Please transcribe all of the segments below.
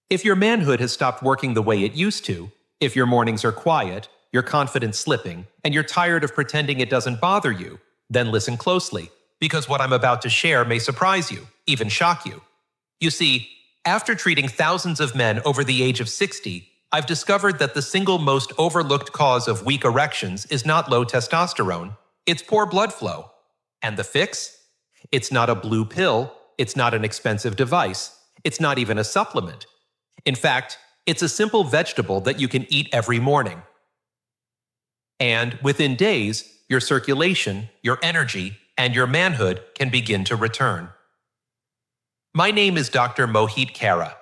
If your manhood has stopped working the way it used to, if your mornings are quiet, your confidence slipping, and you're tired of pretending it doesn't bother you, then listen closely, because what I'm about to share may surprise you, even shock you. You see, after treating thousands of men over the age of 60, I've discovered that the single most overlooked cause of weak erections is not low testosterone, it's poor blood flow. And the fix? It's not a blue pill, it's not an expensive device, it's not even a supplement. In fact, it's a simple vegetable that you can eat every morning. And within days, your circulation, your energy, and your manhood can begin to return. My name is Dr. Mohit Kara.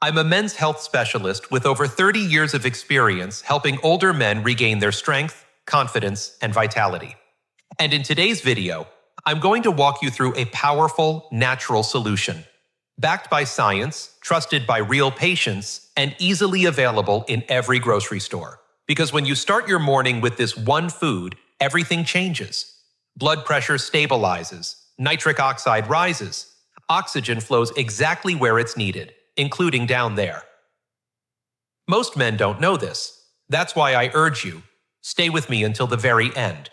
I'm a men's health specialist with over 30 years of experience helping older men regain their strength, confidence, and vitality. And in today's video, I'm going to walk you through a powerful, natural solution, backed by science, trusted by real patients, and easily available in every grocery store. Because when you start your morning with this one food, everything changes. Blood pressure stabilizes, nitric oxide rises, oxygen flows exactly where it's needed, including down there. Most men don't know this. That's why I urge you, stay with me until the very end.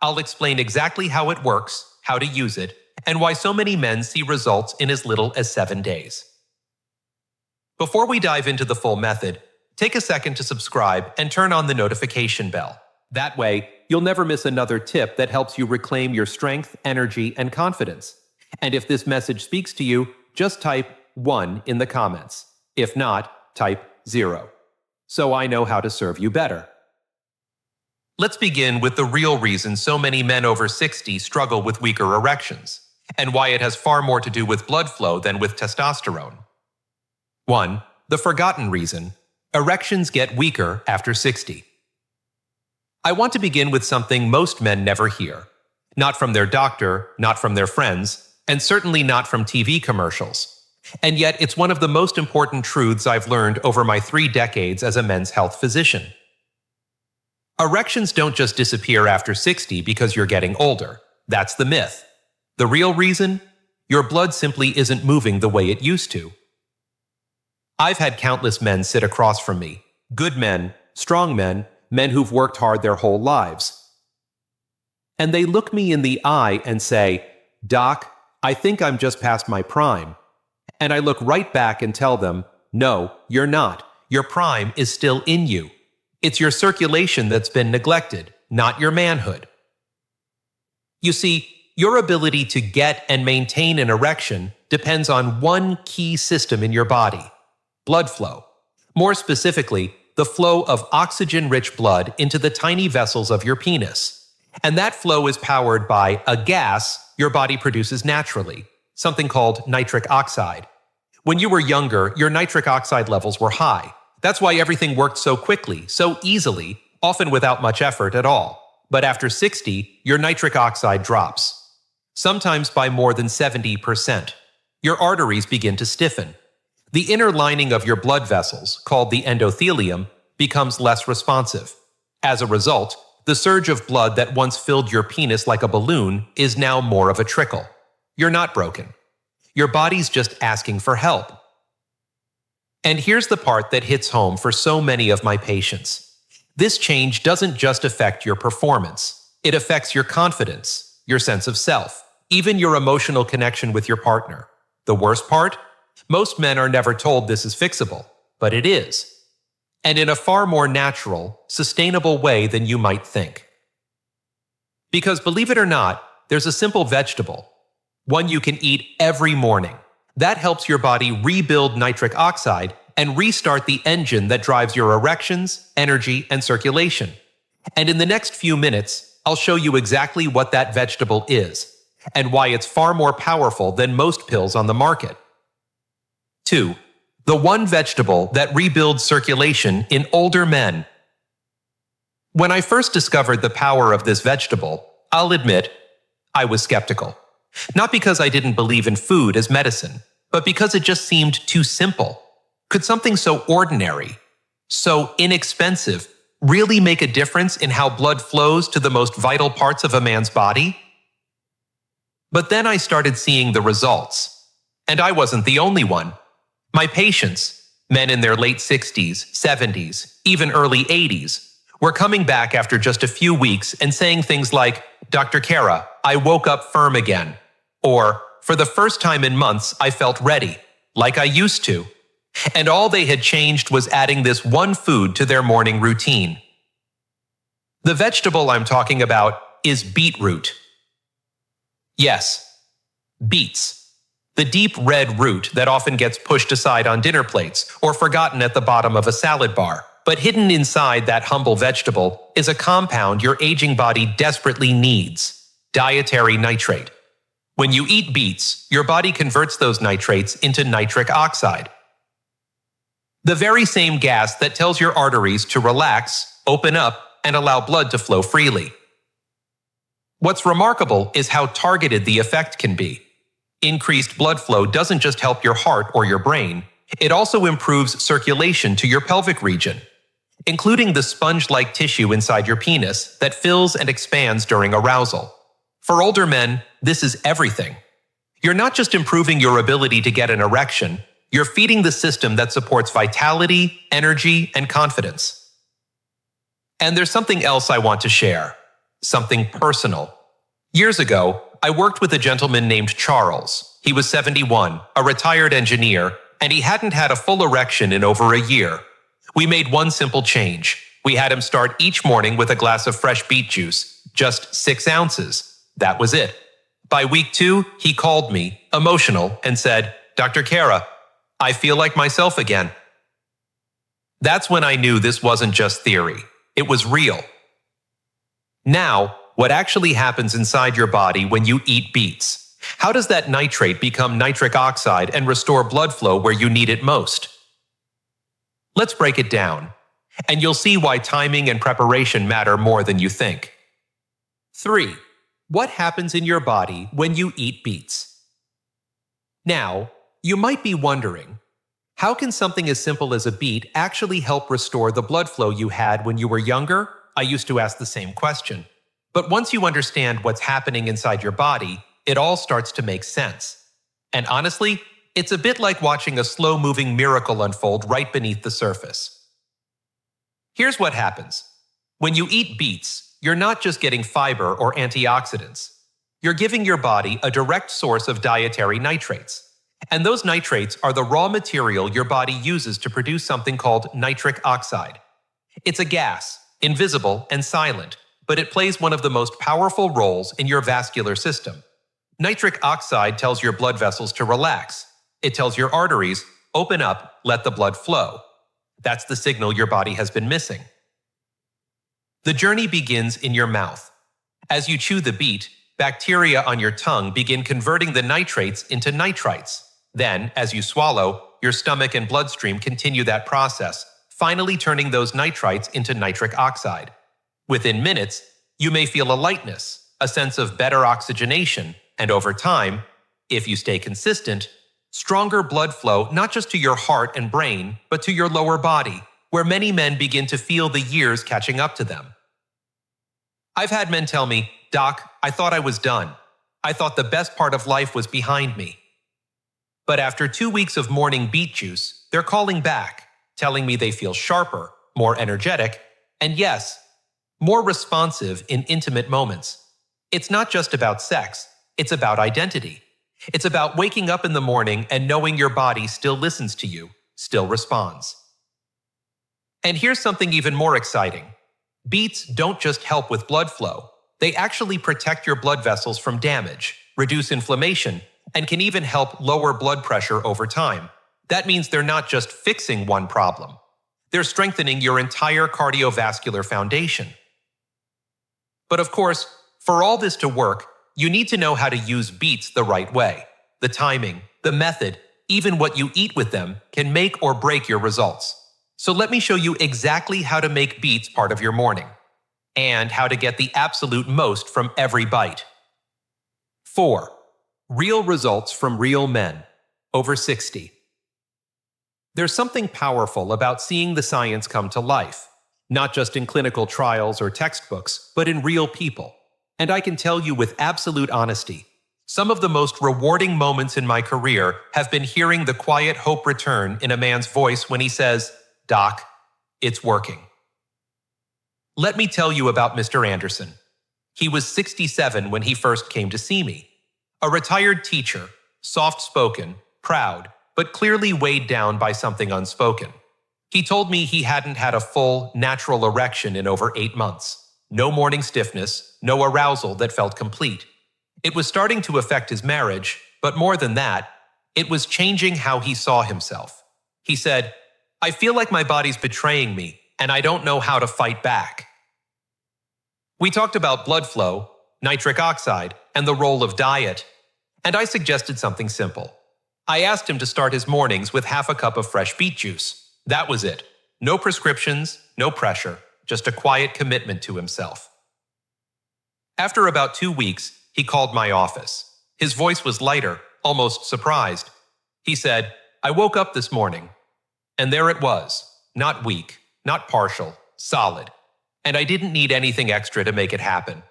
I'll explain exactly how it works, how to use it, and why so many men see results in as little as 7 days. Before we dive into the full method, take a second to subscribe and turn on the notification bell. That way, you'll never miss another tip that helps you reclaim your strength, energy, and confidence. And if this message speaks to you, just type 1 in the comments. If not, type 0. So I know how to serve you better. Let's begin with the real reason so many men over 60 struggle with weaker erections, and why it has far more to do with blood flow than with testosterone. 1. The forgotten reason: erections get weaker after 60. I want to begin with something most men never hear. Not from their doctor, not from their friends, and certainly not from TV commercials. And yet it's one of the most important truths I've learned over my 3 decades as a men's health physician. Erections don't just disappear after 60 because you're getting older. That's the myth. The real reason? Your blood simply isn't moving the way it used to. I've had countless men sit across from me. Good men, strong men, men who've worked hard their whole lives. And they look me in the eye and say, "Doc, I think I'm just past my prime." And I look right back and tell them, "No, you're not. Your prime is still in you. It's your circulation that's been neglected, not your manhood." You see, your ability to get and maintain an erection depends on one key system in your body: blood flow. More specifically, the flow of oxygen-rich blood into the tiny vessels of your penis. And that flow is powered by a gas your body produces naturally, something called nitric oxide. When you were younger, your nitric oxide levels were high. That's why everything worked so quickly, so easily, often without much effort at all. But after 60, your nitric oxide drops, sometimes by more than 70%. Your arteries begin to stiffen. The inner lining of your blood vessels, called the endothelium, becomes less responsive. As a result, the surge of blood that once filled your penis like a balloon is now more of a trickle. You're not broken. Your body's just asking for help. And here's the part that hits home for so many of my patients. This change doesn't just affect your performance. It affects your confidence, your sense of self, even your emotional connection with your partner. The worst part? Most men are never told this is fixable, but it is. And in a far more natural, sustainable way than you might think. Because believe it or not, there's a simple vegetable, one you can eat every morning. That helps your body rebuild nitric oxide and restart the engine that drives your erections, energy, and circulation. And in the next few minutes, I'll show you exactly what that vegetable is, and why it's far more powerful than most pills on the market. 2. The one vegetable that rebuilds circulation in older men. When I first discovered the power of this vegetable, I'll admit, I was skeptical. Not because I didn't believe in food as medicine, but because it just seemed too simple. Could something so ordinary, so inexpensive, really make a difference in how blood flows to the most vital parts of a man's body? But then I started seeing the results. And I wasn't the only one. My patients, Men in their late 60s, 70s, even early 80s, were coming back after just a few weeks and saying things like, "Dr. Kara, I woke up firm again." Or, "For the first time in months, I felt ready, like I used to." And all they had changed was adding this one food to their morning routine. The vegetable I'm talking about is beetroot. Yes, beets. The deep red root that often gets pushed aside on dinner plates or forgotten at the bottom of a salad bar. But hidden inside that humble vegetable is a compound your aging body desperately needs: dietary nitrate. When you eat beets, your body converts those nitrates into nitric oxide, the very same gas that tells your arteries to relax, open up, and allow blood to flow freely. What's remarkable is how targeted the effect can be. Increased blood flow doesn't just help your heart or your brain, it also improves circulation to your pelvic region, including the sponge-like tissue inside your penis that fills and expands during arousal. For older men, this is everything. You're not just improving your ability to get an erection, you're feeding the system that supports vitality, energy, and confidence. And there's something else I want to share. Something personal. Years ago, I worked with a gentleman named Charles. He was 71, a retired engineer, and he hadn't had a full erection in over a year. We made one simple change. We had him start each morning with a glass of fresh beet juice, just 6 ounces. That was it. By week 2, he called me, emotional, and said, "Dr. Kara, I feel like myself again." That's when I knew this wasn't just theory. It was real. Now, what actually happens inside your body when you eat beets? How does that nitrate become nitric oxide and restore blood flow where you need it most? Let's break it down, and you'll see why timing and preparation matter more than you think. 3. What happens in your body when you eat beets? Now, you might be wondering, how can something as simple as a beet actually help restore the blood flow you had when you were younger? I used to ask the same question. But once you understand what's happening inside your body, it all starts to make sense. And honestly, it's a bit like watching a slow-moving miracle unfold right beneath the surface. Here's what happens. When you eat beets, you're not just getting fiber or antioxidants. You're giving your body a direct source of dietary nitrates. And those nitrates are the raw material your body uses to produce something called nitric oxide. It's a gas, invisible and silent, but it plays one of the most powerful roles in your vascular system. Nitric oxide tells your blood vessels to relax. It tells your arteries, open up, let the blood flow. That's the signal your body has been missing. The journey begins in your mouth. As you chew the beet, bacteria on your tongue begin converting the nitrates into nitrites. Then, as you swallow, your stomach and bloodstream continue that process, finally turning those nitrites into nitric oxide. Within minutes, you may feel a lightness, a sense of better oxygenation, and over time, if you stay consistent, stronger blood flow not just to your heart and brain, but to your lower body, where many men begin to feel the years catching up to them. I've had men tell me, "Doc, I thought I was done. I thought the best part of life was behind me." But after 2 weeks of morning beet juice, they're calling back, telling me they feel sharper, more energetic, and yes, more responsive in intimate moments. It's not just about sex, it's about identity. It's about waking up in the morning and knowing your body still listens to you, still responds. And here's something even more exciting. Beets don't just help with blood flow. They actually protect your blood vessels from damage, reduce inflammation, and can even help lower blood pressure over time. That means they're not just fixing one problem. They're strengthening your entire cardiovascular foundation. But of course, for all this to work, you need to know how to use beets the right way. The timing, the method, even what you eat with them can make or break your results. So let me show you exactly how to make beets part of your morning, and how to get the absolute most from every bite. 4. Real results from real men, over 60. There's something powerful about seeing the science come to life, not just in clinical trials or textbooks, but in real people. And I can tell you with absolute honesty, Some of the most rewarding moments in my career have been hearing the quiet hope return in a man's voice when he says, "Doc, it's working." Let me tell you about Mr. Anderson. He was 67 when he first came to see me. A retired teacher, soft-spoken, proud, but clearly weighed down by something unspoken. He told me he hadn't had a full, natural erection in over 8 months. No morning stiffness, no arousal that felt complete. It was starting to affect his marriage, but more than that, it was changing how he saw himself. He said, "I feel like my body's betraying me, and I don't know how to fight back." We talked about blood flow, nitric oxide, and the role of diet, and I suggested something simple. I asked him to start his mornings with half a cup of fresh beet juice. That was it. No prescriptions, no pressure, just a quiet commitment to himself. After about 2 weeks, he called my office. His voice was lighter, almost surprised. He said, "I woke up this morning, and there it was, not weak, not partial, solid, and I didn't need anything extra to make it happen."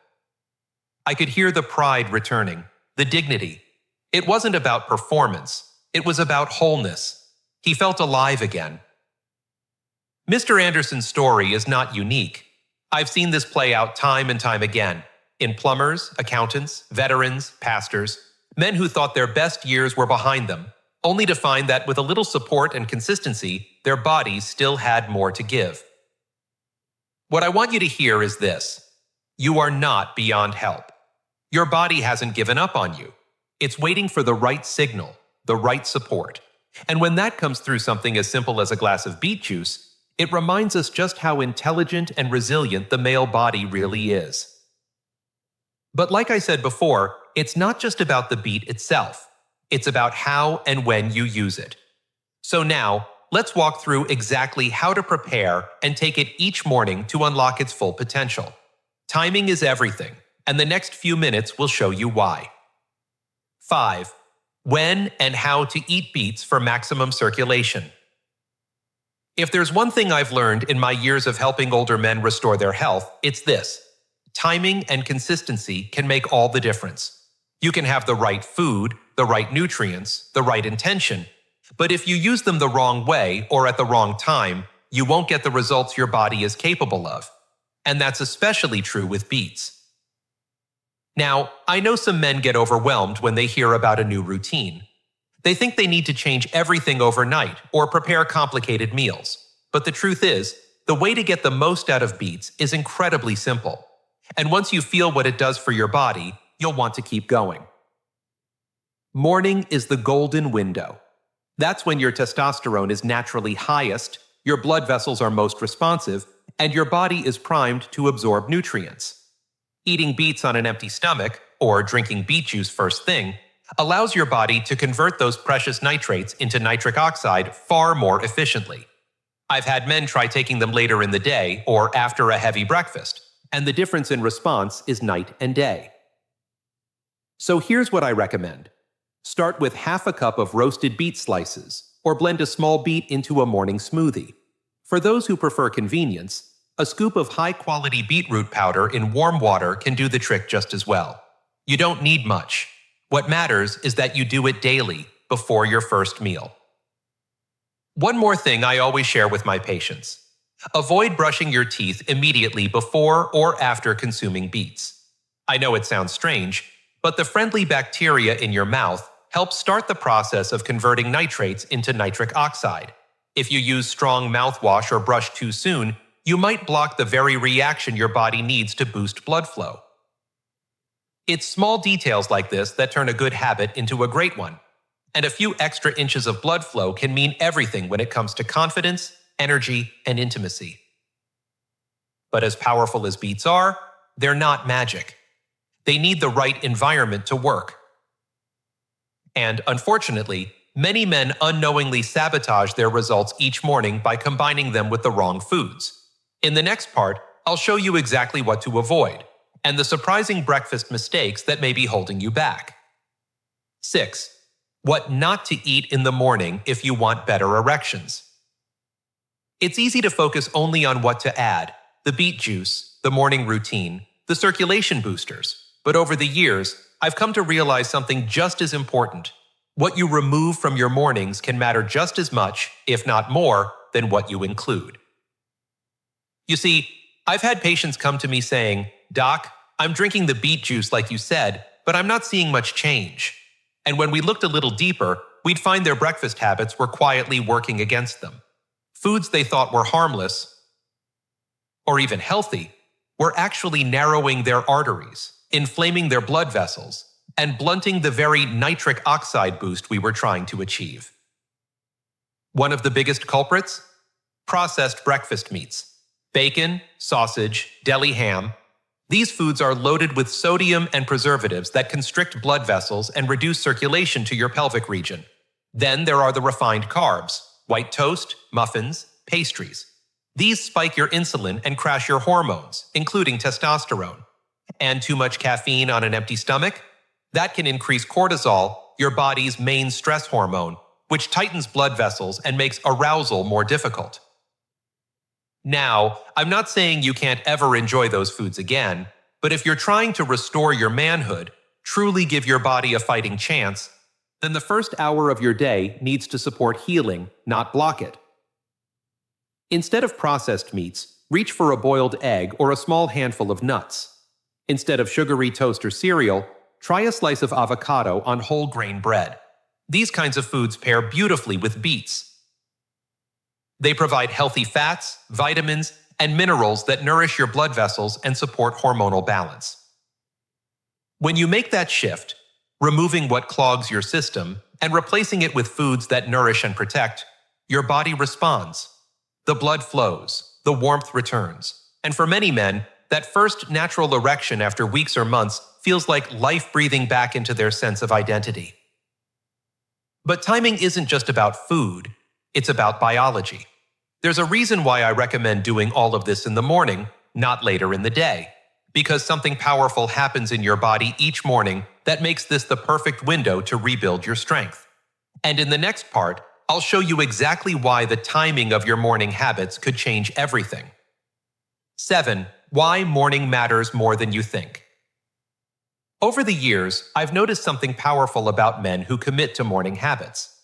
I could hear the pride returning, the dignity. It wasn't about performance, it was about wholeness. He felt alive again. Mr. Anderson's story is not unique. I've seen this play out time and time again, in plumbers, accountants, veterans, pastors, men who thought their best years were behind them, only to find that with a little support and consistency, their bodies still had more to give. What I want you to hear is this: you are not beyond help. Your body hasn't given up on you. It's waiting for the right signal, the right support. And when that comes through something as simple as a glass of beet juice, it reminds us just how intelligent and resilient the male body really is. But like I said before, it's not just about the beet itself. It's about how and when you use it. So now, let's walk through exactly how to prepare and take it each morning to unlock its full potential. Timing is everything, and the next few minutes will show you why. 5. When and how to eat beets for maximum circulation. If there's one thing I've learned in my years of helping older men restore their health, it's this: timing and consistency can make all the difference. You can have the right food, the right nutrients, the right intention, but if you use them the wrong way or at the wrong time, you won't get the results your body is capable of. And that's especially true with beets. Now, I know some men get overwhelmed when they hear about a new routine. They think they need to change everything overnight or prepare complicated meals. But the truth is, the way to get the most out of beets is incredibly simple. And once you feel what it does for your body, you'll want to keep going. Morning is the golden window. That's when your testosterone is naturally highest, your blood vessels are most responsive, and your body is primed to absorb nutrients. Eating beets on an empty stomach, or drinking beet juice first thing, allows your body to convert those precious nitrates into nitric oxide far more efficiently. I've had men try taking them later in the day or after a heavy breakfast, and the difference in response is night and day. So here's what I recommend. Start with half a cup of roasted beet slices, or blend a small beet into a morning smoothie. For those who prefer convenience, a scoop of high-quality beetroot powder in warm water can do the trick just as well. You don't need much. What matters is that you do it daily, before your first meal. One more thing I always share with my patients. Avoid brushing your teeth immediately before or after consuming beets. I know it sounds strange, but the friendly bacteria in your mouth help start the process of converting nitrates into nitric oxide. If you use strong mouthwash or brush too soon, you might block the very reaction your body needs to boost blood flow. It's small details like this that turn a good habit into a great one. And a few extra inches of blood flow can mean everything when it comes to confidence, energy, and intimacy. But as powerful as beets are, they're not magic. They need the right environment to work. And unfortunately, many men unknowingly sabotage their results each morning by combining them with the wrong foods. In the next part, I'll show you exactly what to avoid, and the surprising breakfast mistakes that may be holding you back. 6. What not to eat in the morning if you want better erections. It's easy to focus only on what to add, the beet juice, the morning routine, the circulation boosters, but over the years, I've come to realize something just as important. What you remove from your mornings can matter just as much, if not more, than what you include. You see, I've had patients come to me saying, "Doc, I'm drinking the beet juice like you said, but I'm not seeing much change." And when we looked a little deeper, we'd find their breakfast habits were quietly working against them. Foods they thought were harmless, or even healthy, were actually narrowing their arteries, inflaming their blood vessels, and blunting the very nitric oxide boost we were trying to achieve. One of the biggest culprits? Processed breakfast meats. Bacon, sausage, deli ham. These foods are loaded with sodium and preservatives that constrict blood vessels and reduce circulation to your pelvic region. Then there are the refined carbs, white toast, muffins, pastries. These spike your insulin and crash your hormones, including testosterone. And too much caffeine on an empty stomach? That can increase cortisol, your body's main stress hormone, which tightens blood vessels and makes arousal more difficult. Now, I'm not saying you can't ever enjoy those foods again, but if you're trying to restore your manhood, truly give your body a fighting chance, then the first hour of your day needs to support healing, not block it. Instead of processed meats, reach for a boiled egg or a small handful of nuts. Instead of sugary toast or cereal, try a slice of avocado on whole grain bread. These kinds of foods pair beautifully with beets. They provide healthy fats, vitamins, and minerals that nourish your blood vessels and support hormonal balance. When you make that shift, removing what clogs your system and replacing it with foods that nourish and protect, your body responds. The blood flows, the warmth returns, and for many men, that first natural erection after weeks or months feels like life breathing back into their sense of identity. But timing isn't just about food, it's about biology. There's a reason why I recommend doing all of this in the morning, not later in the day. Because something powerful happens in your body each morning that makes this the perfect window to rebuild your strength. And in the next part, I'll show you exactly why the timing of your morning habits could change everything. 7. Why morning matters more than you think. Over the years, I've noticed something powerful about men who commit to morning habits.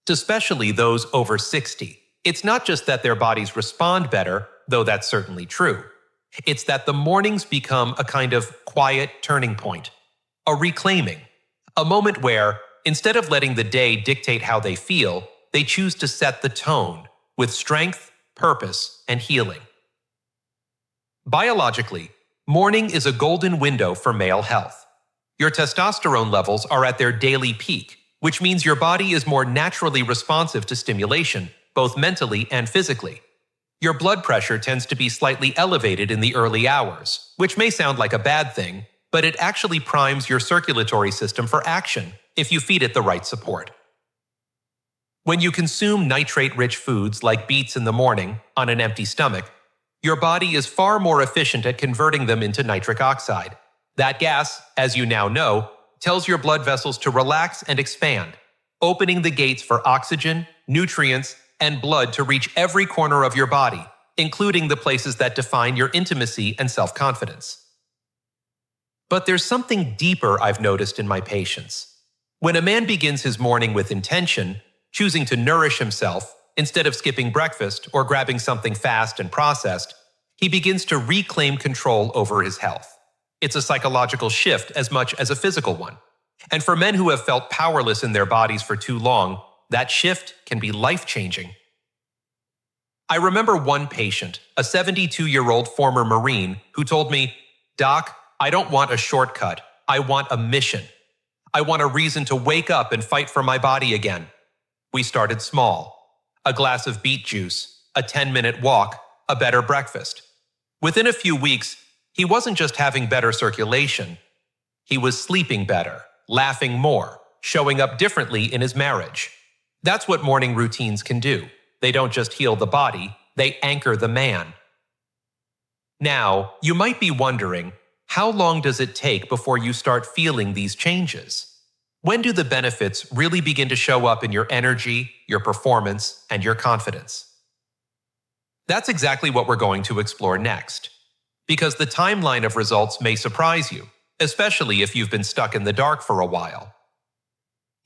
Especially those over 60. It's not just that their bodies respond better, though that's certainly true. It's that the mornings become a kind of quiet turning point, a reclaiming, a moment where, instead of letting the day dictate how they feel, they choose to set the tone with strength, purpose, and healing. Biologically, morning is a golden window for male health. Your testosterone levels are at their daily peak, which means your body is more naturally responsive to stimulation, both mentally and physically. Your blood pressure tends to be slightly elevated in the early hours, which may sound like a bad thing, but it actually primes your circulatory system for action if you feed it the right support. When you consume nitrate-rich foods like beets in the morning on an empty stomach, your body is far more efficient at converting them into nitric oxide. That gas, as you now know, tells your blood vessels to relax and expand, opening the gates for oxygen, nutrients, and blood to reach every corner of your body, including the places that define your intimacy and self-confidence. But there's something deeper I've noticed in my patients. When a man begins his morning with intention, choosing to nourish himself, instead of skipping breakfast or grabbing something fast and processed, he begins to reclaim control over his health. It's a psychological shift as much as a physical one. And for men who have felt powerless in their bodies for too long, that shift can be life-changing. I remember one patient, a 72-year-old former Marine, who told me, "Doc, I don't want a shortcut. I want a mission. I want a reason to wake up and fight for my body again." We started small. A glass of beet juice, a 10-minute walk, a better breakfast. Within a few weeks, he wasn't just having better circulation. He was sleeping better, laughing more, showing up differently in his marriage. That's what morning routines can do. They don't just heal the body, they anchor the man. Now, you might be wondering, how long does it take before you start feeling these changes? When do the benefits really begin to show up in your energy, your performance, and your confidence? That's exactly what we're going to explore next. Because the timeline of results may surprise you, especially if you've been stuck in the dark for a while.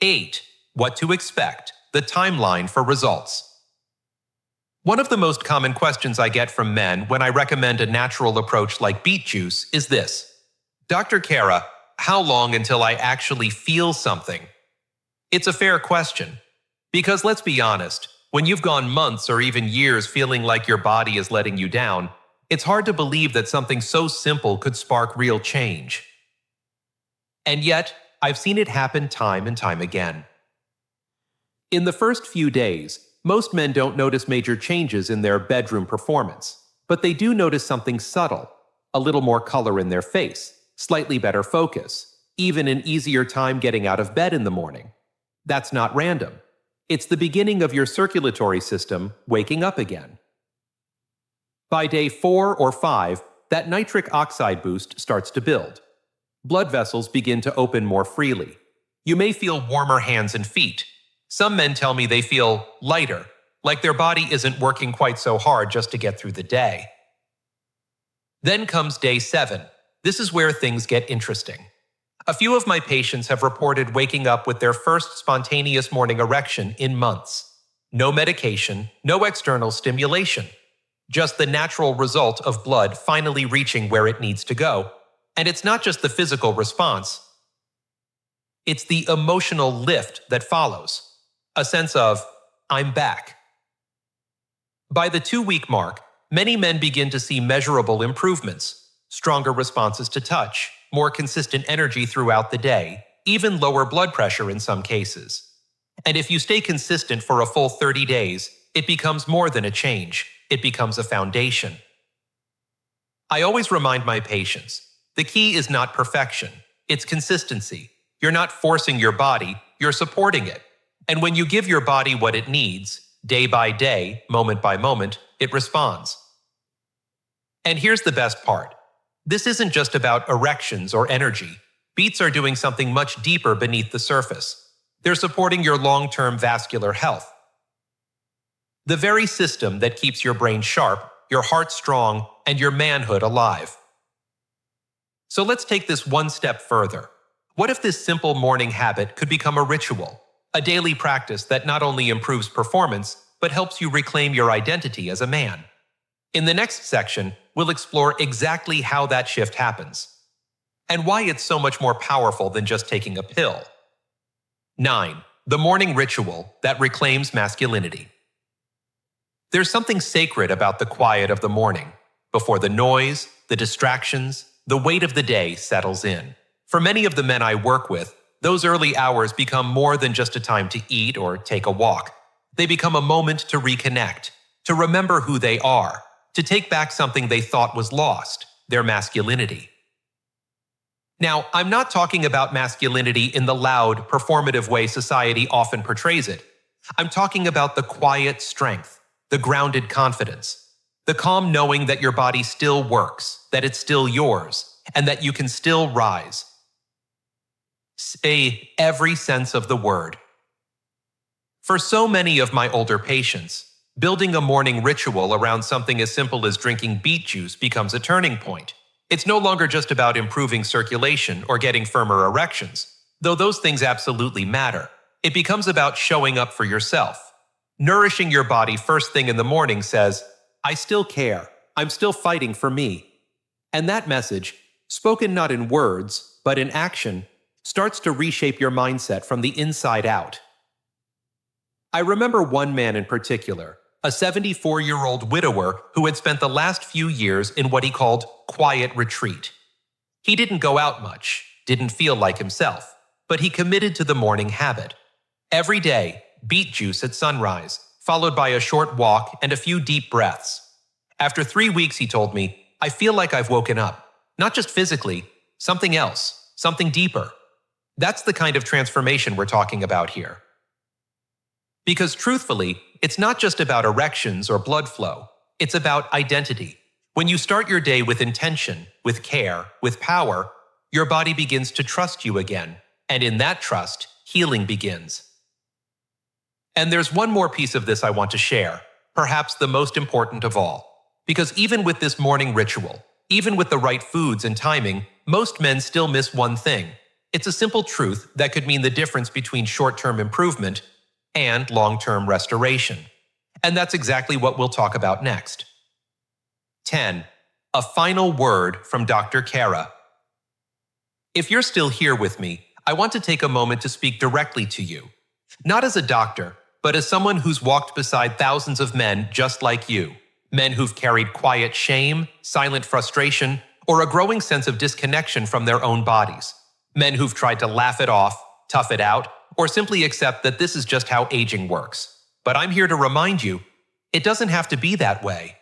8. What to expect, the timeline for results. One of the most common questions I get from men when I recommend a natural approach like beet juice is this: Dr. Kara, how long until I actually feel something? It's a fair question. Because let's be honest, when you've gone months or even years feeling like your body is letting you down, it's hard to believe that something so simple could spark real change. And yet, I've seen it happen time and time again. In the first few days, most men don't notice major changes in their bedroom performance, but they do notice something subtle: a little more color in their face, slightly better focus, even an easier time getting out of bed in the morning. That's not random. It's the beginning of your circulatory system waking up again. By day 4 or 5, that nitric oxide boost starts to build. Blood vessels begin to open more freely. You may feel warmer hands and feet. Some men tell me they feel lighter, like their body isn't working quite so hard just to get through the day. Then comes day 7. This is where things get interesting. A few of my patients have reported waking up with their first spontaneous morning erection in months. No medication, no external stimulation. Just the natural result of blood finally reaching where it needs to go. And it's not just the physical response. It's the emotional lift that follows. A sense of, I'm back. By the 2-week mark, many men begin to see measurable improvements: stronger responses to touch, more consistent energy throughout the day, even lower blood pressure in some cases. And if you stay consistent for a full 30 days, it becomes more than a change. It becomes a foundation. I always remind my patients, the key is not perfection, it's consistency. You're not forcing your body, you're supporting it. And when you give your body what it needs, day by day, moment by moment, it responds. And here's the best part. This isn't just about erections or energy. Beets are doing something much deeper beneath the surface. They're supporting your long-term vascular health. The very system that keeps your brain sharp, your heart strong, and your manhood alive. So let's take this one step further. What if this simple morning habit could become a ritual? A daily practice that not only improves performance, but helps you reclaim your identity as a man. In the next section, we'll explore exactly how that shift happens, and why it's so much more powerful than just taking a pill. 9. The morning ritual that reclaims masculinity. There's something sacred about the quiet of the morning, before the noise, the distractions, the weight of the day settles in. For many of the men I work with, those early hours become more than just a time to eat or take a walk. They become a moment to reconnect, to remember who they are, to take back something they thought was lost, their masculinity. Now, I'm not talking about masculinity in the loud, performative way society often portrays it. I'm talking about the quiet strength, the grounded confidence, the calm knowing that your body still works, that it's still yours, and that you can still rise. Say every sense of the word. For so many of my older patients, building a morning ritual around something as simple as drinking beet juice becomes a turning point. It's no longer just about improving circulation or getting firmer erections, though those things absolutely matter. It becomes about showing up for yourself. Nourishing your body first thing in the morning says, I still care. I'm still fighting for me. And that message, spoken not in words, but in action, starts to reshape your mindset from the inside out. I remember one man in particular, a 74-year-old widower who had spent the last few years in what he called quiet retreat. He didn't go out much, didn't feel like himself, but he committed to the morning habit. Every day, beet juice at sunrise, followed by a short walk and a few deep breaths. After 3 weeks, he told me, I feel like I've woken up. Not just physically, something else, something deeper. That's the kind of transformation we're talking about here. Because truthfully, it's not just about erections or blood flow. It's about identity. When you start your day with intention, with care, with power, your body begins to trust you again. And in that trust, healing begins. And there's one more piece of this I want to share, perhaps the most important of all. Because even with this morning ritual, even with the right foods and timing, most men still miss one thing. It's a simple truth that could mean the difference between short-term improvement and long-term restoration. And that's exactly what we'll talk about next. 10. A final word from Dr. Kara. If you're still here with me, I want to take a moment to speak directly to you. Not as a doctor, but as someone who's walked beside thousands of men just like you. Men who've carried quiet shame, silent frustration, or a growing sense of disconnection from their own bodies. Men who've tried to laugh it off, tough it out, or simply accept that this is just how aging works. But I'm here to remind you, it doesn't have to be that way.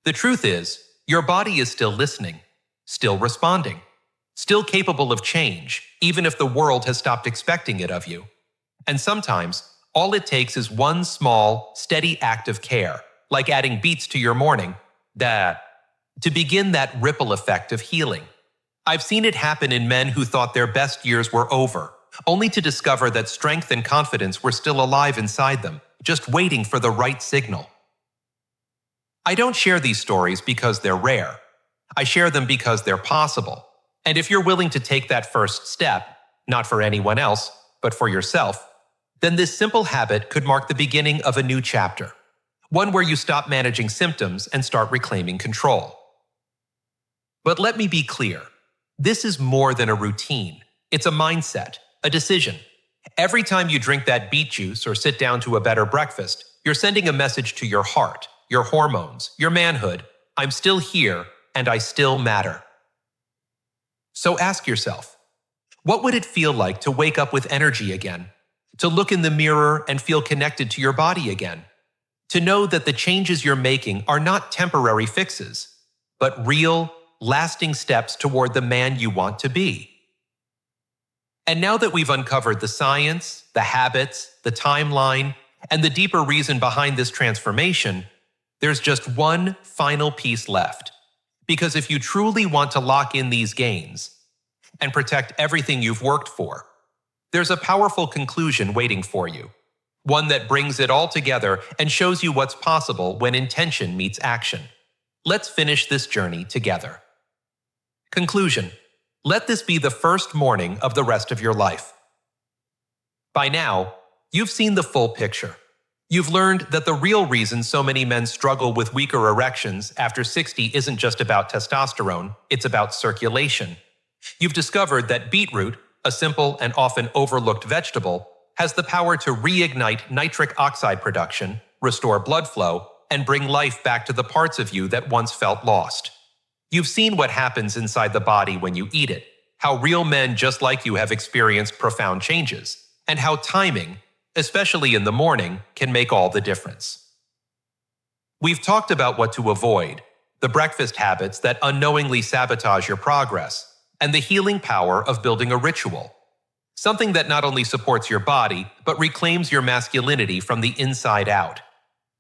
The truth is, your body is still listening, still responding, still capable of change, even if the world has stopped expecting it of you. And sometimes, all it takes is one small, steady act of care, like adding beets to your morning, to begin that ripple effect of healing. I've seen it happen in men who thought their best years were over, only to discover that strength and confidence were still alive inside them, just waiting for the right signal. I don't share these stories because they're rare. I share them because they're possible. And if you're willing to take that first step, not for anyone else, but for yourself, then this simple habit could mark the beginning of a new chapter. One where you stop managing symptoms and start reclaiming control. But let me be clear. This is more than a routine. It's a mindset, a decision. Every time you drink that beet juice or sit down to a better breakfast, you're sending a message to your heart, your hormones, your manhood. I'm still here and I still matter. So ask yourself, what would it feel like to wake up with energy again? To look in the mirror and feel connected to your body again? To know that the changes you're making are not temporary fixes, but real, lasting steps toward the man you want to be. And now that we've uncovered the science, the habits, the timeline, and the deeper reason behind this transformation, there's just one final piece left. Because if you truly want to lock in these gains and protect everything you've worked for, there's a powerful conclusion waiting for you. One that brings it all together and shows you what's possible when intention meets action. Let's finish this journey together. Conclusion. Let this be the first morning of the rest of your life. By now, you've seen the full picture. You've learned that the real reason so many men struggle with weaker erections after 60 isn't just about testosterone, it's about circulation. You've discovered that beetroot, a simple and often overlooked vegetable, has the power to reignite nitric oxide production, restore blood flow, and bring life back to the parts of you that once felt lost. You've seen what happens inside the body when you eat it, how real men just like you have experienced profound changes, and how timing, especially in the morning, can make all the difference. We've talked about what to avoid, the breakfast habits that unknowingly sabotage your progress, and the healing power of building a ritual. Something that not only supports your body, but reclaims your masculinity from the inside out.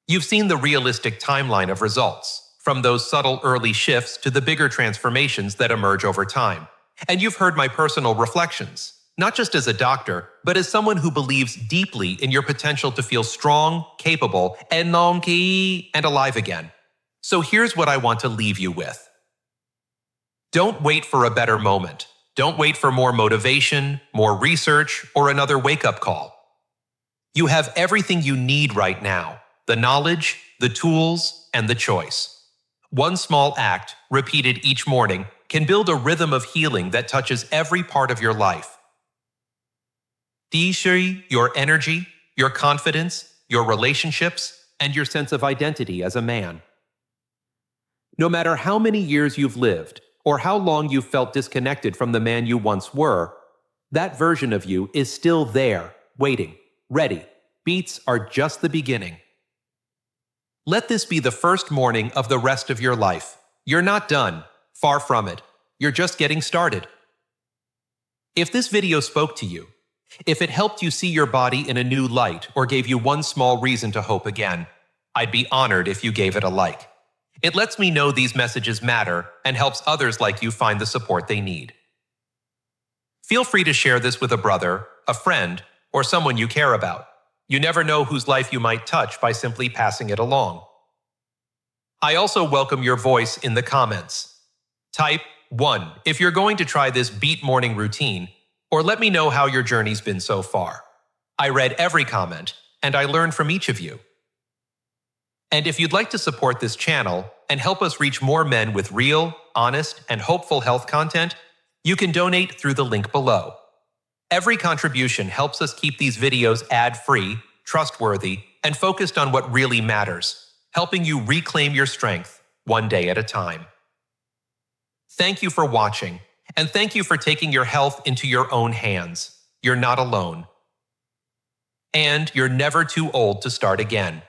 You've seen the realistic timeline of results, from those subtle early shifts to the bigger transformations that emerge over time. And you've heard my personal reflections, not just as a doctor, but as someone who believes deeply in your potential to feel strong, capable, and alive again. So here's what I want to leave you with. Don't wait for a better moment. Don't wait for more motivation, more research, or another wake-up call. You have everything you need right now, the knowledge, the tools, and the choice. One small act, repeated each morning, can build a rhythm of healing that touches every part of your life. Your energy, your confidence, your relationships, and your sense of identity as a man. No matter how many years you've lived, or how long you've felt disconnected from the man you once were, that version of you is still there, waiting, ready. Beats are just the beginning. Let this be the first morning of the rest of your life. You're not done. Far from it. You're just getting started. If this video spoke to you, if it helped you see your body in a new light or gave you one small reason to hope again, I'd be honored if you gave it a like. It lets me know these messages matter and helps others like you find the support they need. Feel free to share this with a brother, a friend, or someone you care about. You never know whose life you might touch by simply passing it along. I also welcome your voice in the comments. Type, 1, if you're going to try this beat morning routine, or let me know how your journey's been so far. I read every comment, and I learned from each of you. And if you'd like to support this channel and help us reach more men with real, honest, and hopeful health content, you can donate through the link below. Every contribution helps us keep these videos ad-free, trustworthy, and focused on what really matters, helping you reclaim your strength one day at a time. Thank you for watching, and thank you for taking your health into your own hands. You're not alone. And you're never too old to start again.